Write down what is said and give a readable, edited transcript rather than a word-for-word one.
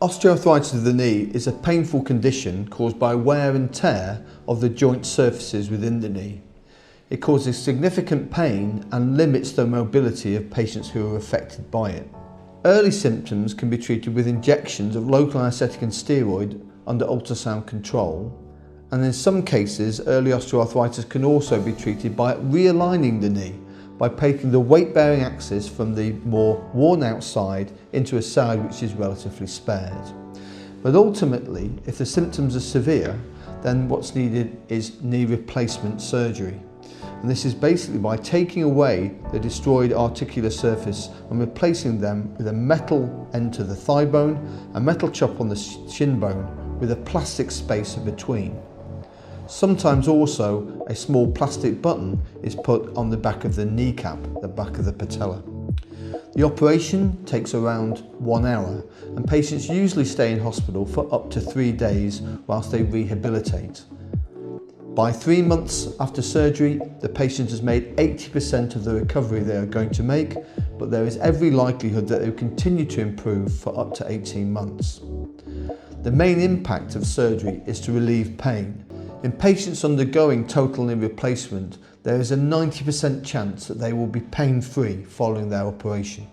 Osteoarthritis of the knee is a painful condition caused by wear and tear of the joint surfaces within the knee. It causes significant pain and limits the mobility of patients who are affected by it. Early symptoms can be treated with injections of local anaesthetic and steroid under ultrasound control, and in some cases early osteoarthritis can also be treated by realigning the knee by taking the weight-bearing axis from the more worn-out side into a side which is relatively spared. But ultimately, if the symptoms are severe, then what's needed is knee replacement surgery. And this is basically by taking away the destroyed articular surface and replacing them with a metal end to the thigh bone, a metal chop on the shin bone with a plastic spacer between. Sometimes also a small plastic button is put on the back of the kneecap, the back of the patella. The operation takes around 1 hour and patients usually stay in hospital for up to 3 days whilst they rehabilitate. By 3 months after surgery, the patient has made 80% of the recovery they are going to make, but there is every likelihood that they will continue to improve for up to 18 months. The main impact of surgery is to relieve pain. In patients undergoing total knee replacement, there is a 90% chance that they will be pain-free following their operation.